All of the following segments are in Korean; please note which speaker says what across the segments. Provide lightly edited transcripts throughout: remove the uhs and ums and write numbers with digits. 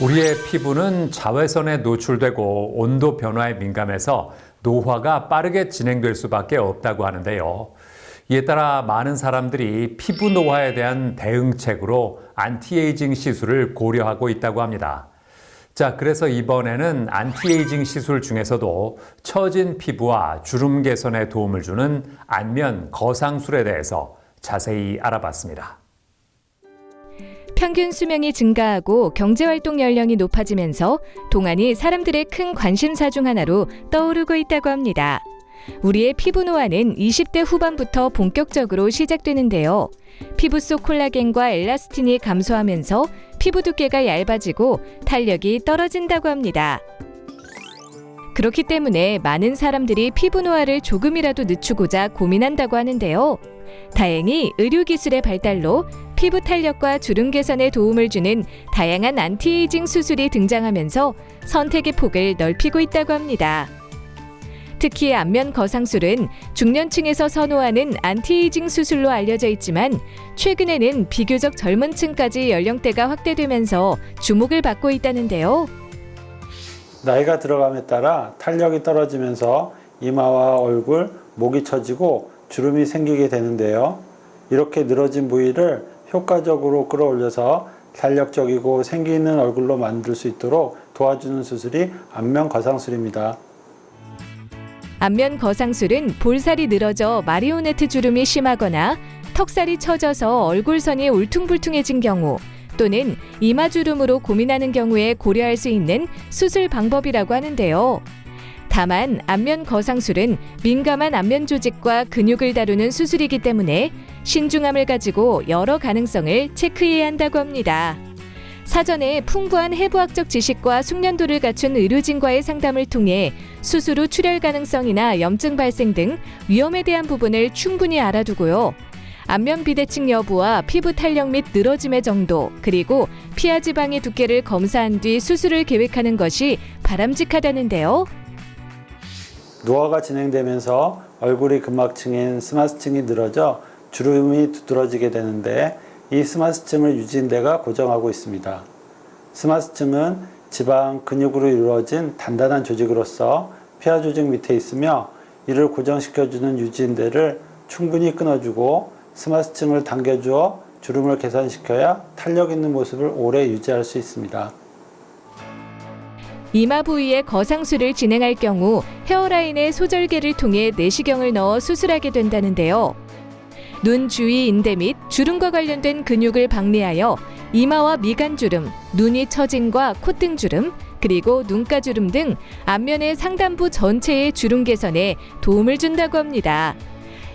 Speaker 1: 우리의 피부는 자외선에 노출되고 온도 변화에 민감해서 노화가 빠르게 진행될 수밖에 없다고 하는데요. 이에 따라 많은 사람들이 피부 노화에 대한 대응책으로 안티에이징 시술을 고려하고 있다고 합니다. 자, 그래서 이번에는 안티에이징 시술 중에서도 처진 피부와 주름 개선에 도움을 주는 안면 거상술에 대해서 자세히 알아봤습니다.
Speaker 2: 평균 수명이 증가하고 경제활동 연령이 높아지면서 동안이 사람들의 큰 관심사 중 하나로 떠오르고 있다고 합니다. 우리의 피부 노화는 20대 후반부터 본격적으로 시작되는데요. 피부 속 콜라겐과 엘라스틴이 감소하면서 피부 두께가 얇아지고 탄력이 떨어진다고 합니다. 그렇기 때문에 많은 사람들이 피부 노화를 조금이라도 늦추고자 고민한다고 하는데요. 다행히 의료기술의 발달로 피부 탄력과 주름 개선에 도움을 주는 다양한 안티에이징 수술이 등장하면서 선택의 폭을 넓히고 있다고 합니다. 특히 안면 거상술은 중년층에서 선호하는 안티에이징 수술로 알려져 있지만 최근에는 비교적 젊은 층까지 연령대가 확대되면서 주목을 받고 있다는데요.
Speaker 3: 나이가 들어감에 따라 탄력이 떨어지면서 이마와 얼굴, 목이 처지고 주름이 생기게 되는데요. 이렇게 늘어진 부위를 효과적으로 끌어올려서 탄력적이고 생기 있는 얼굴로 만들 수 있도록 도와주는 수술이 안면 거상술입니다.
Speaker 2: 안면 거상술은 볼살이 늘어져 마리오네트 주름이 심하거나 턱살이 처져서 얼굴선이 울퉁불퉁해진 경우 또는 이마주름으로 고민하는 경우에 고려할 수 있는 수술 방법이라고 하는데요. 다만 안면 거상술은 민감한 안면 조직과 근육을 다루는 수술이기 때문에 신중함을 가지고 여러 가능성을 체크해야 한다고 합니다. 사전에 풍부한 해부학적 지식과 숙련도를 갖춘 의료진과의 상담을 통해 수술 후 출혈 가능성이나 염증 발생 등 위험에 대한 부분을 충분히 알아두고요. 안면 비대칭 여부와 피부 탄력 및 늘어짐의 정도, 그리고 피하 지방의 두께를 검사한 뒤 수술을 계획하는 것이 바람직하다는데요.
Speaker 3: 노화가 진행되면서 얼굴의 근막층인 스마스층이 늘어져 주름이 두드러지게 되는데 이 스마스층을 유지인 데가 고정하고 있습니다. 스마스층은 지방, 근육으로 이루어진 단단한 조직으로서 피하 조직 밑에 있으며 이를 고정시켜주는 유지인대를 충분히 끊어주고 스마스층을 당겨주어 주름을 개선시켜야 탄력 있는 모습을 오래 유지할 수 있습니다.
Speaker 2: 이마 부위에 거상술을 진행할 경우 헤어라인에 소절개를 통해 내시경을 넣어 수술하게 된다는데요. 눈 주위 인대 및 주름과 관련된 근육을 박리하여 이마와 미간주름, 눈이 처짐과 콧등주름, 그리고 눈가주름 등 안면의 상단부 전체의 주름 개선에 도움을 준다고 합니다.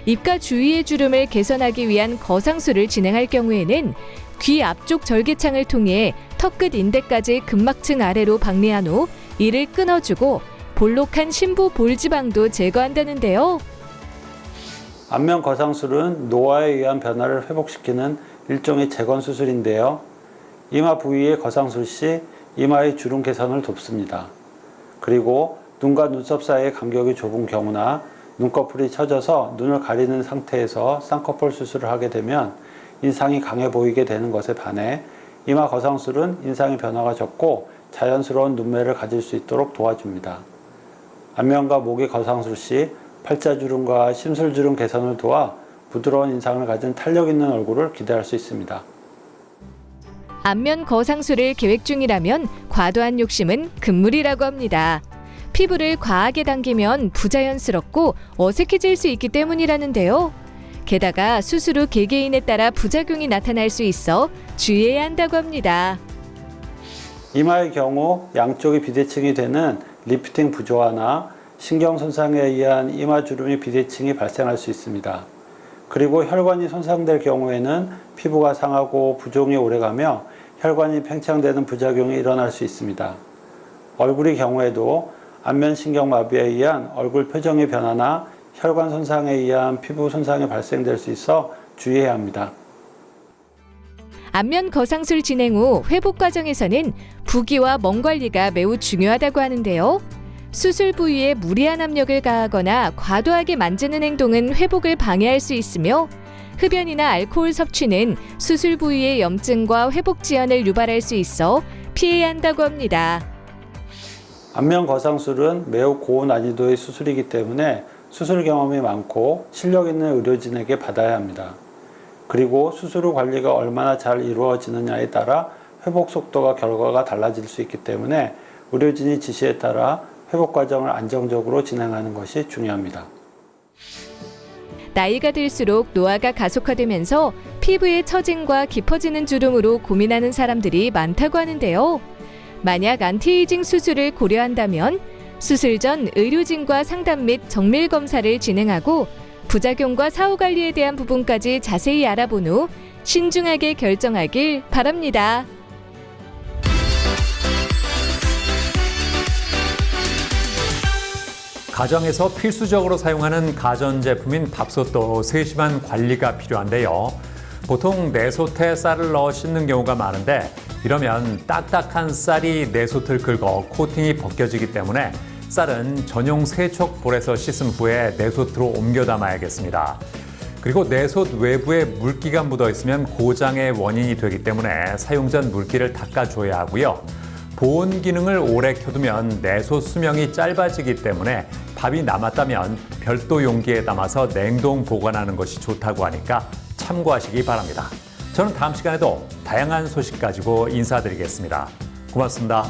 Speaker 2: 입가 주위의 주름을 개선하기 위한 거상술을 진행할 경우에는 귀 앞쪽 절개창을 통해 턱끝 인대까지 근막층 아래로 박리한 후 이를 끊어주고 볼록한 심부 볼지방도 제거한다는데요.
Speaker 3: 안면 거상술은 노화에 의한 변화를 회복시키는 일종의 재건 수술인데요. 이마 부위의 거상술 시 이마의 주름 개선을 돕습니다. 그리고 눈과 눈썹 사이의 간격이 좁은 경우나 눈꺼풀이 처져서 눈을 가리는 상태에서 쌍꺼풀 수술을 하게 되면 인상이 강해 보이게 되는 것에 반해 이마 거상술은 인상의 변화가 적고 자연스러운 눈매를 가질 수 있도록 도와줍니다. 안면과 목의 거상술 시 팔자주름과 심술주름 개선을 도와 부드러운 인상을 가진 탄력 있는 얼굴을 기대할 수 있습니다.
Speaker 2: 안면 거상술을 계획 중이라면 과도한 욕심은 금물이라고 합니다. 피부를 과하게 당기면 부자연스럽고 어색해질 수 있기 때문이라는데요. 게다가 수술 후 개개인에 따라 부작용이 나타날 수 있어 주의해야 한다고 합니다.
Speaker 3: 이마의 경우 양쪽이 비대칭이 되는 리프팅 부조화나 신경 손상에 의한 이마 주름이 비대칭이 발생할 수 있습니다. 그리고 혈관이 손상될 경우에는 피부가 상하고 부종이 오래가며 혈관이 팽창되는 부작용이 일어날 수 있습니다. 얼굴의 경우에도 안면신경마비에 의한 얼굴 표정의 변화나 혈관 손상에 의한 피부 손상이 발생될 수 있어 주의해야 합니다.
Speaker 2: 안면 거상술 진행 후 회복 과정에서는 부기와 멍 관리가 매우 중요하다고 하는데요. 수술 부위에 무리한 압력을 가하거나 과도하게 만지는 행동은 회복을 방해할 수 있으며 흡연이나 알코올 섭취는 수술 부위의 염증과 회복 지연을 유발할 수 있어 피해야 한다고 합니다.
Speaker 3: 안면 거상술은 매우 고난이도의 수술이기 때문에 수술 경험이 많고 실력 있는 의료진에게 받아야 합니다. 그리고 수술 후 관리가 얼마나 잘 이루어지느냐에 따라 회복 속도와 결과가 달라질 수 있기 때문에 의료진이 지시에 따라 회복 과정을 안정적으로 진행하는 것이 중요합니다.
Speaker 2: 나이가 들수록 노화가 가속화되면서 피부의 처짐과 깊어지는 주름으로 고민하는 사람들이 많다고 하는데요. 만약 안티에이징 수술을 고려한다면 수술 전 의료진과 상담 및 정밀 검사를 진행하고 부작용과 사후 관리에 대한 부분까지 자세히 알아본 후 신중하게 결정하길 바랍니다.
Speaker 1: 가정에서 필수적으로 사용하는 가전제품인 밥솥도 세심한 관리가 필요한데요. 보통 내솥에 쌀을 넣어 씻는 경우가 많은데 이러면 딱딱한 쌀이 내솥을 긁어 코팅이 벗겨지기 때문에 쌀은 전용 세척볼에서 씻은 후에 내솥으로 옮겨 담아야겠습니다. 그리고 내솥 외부에 물기가 묻어 있으면 고장의 원인이 되기 때문에 사용 전 물기를 닦아줘야 하고요. 보온 기능을 오래 켜두면 내솥 수명이 짧아지기 때문에 밥이 남았다면 별도 용기에 담아서 냉동 보관하는 것이 좋다고 하니까 참고하시기 바랍니다. 저는 다음 시간에도 다양한 소식 가지고 인사드리겠습니다. 고맙습니다.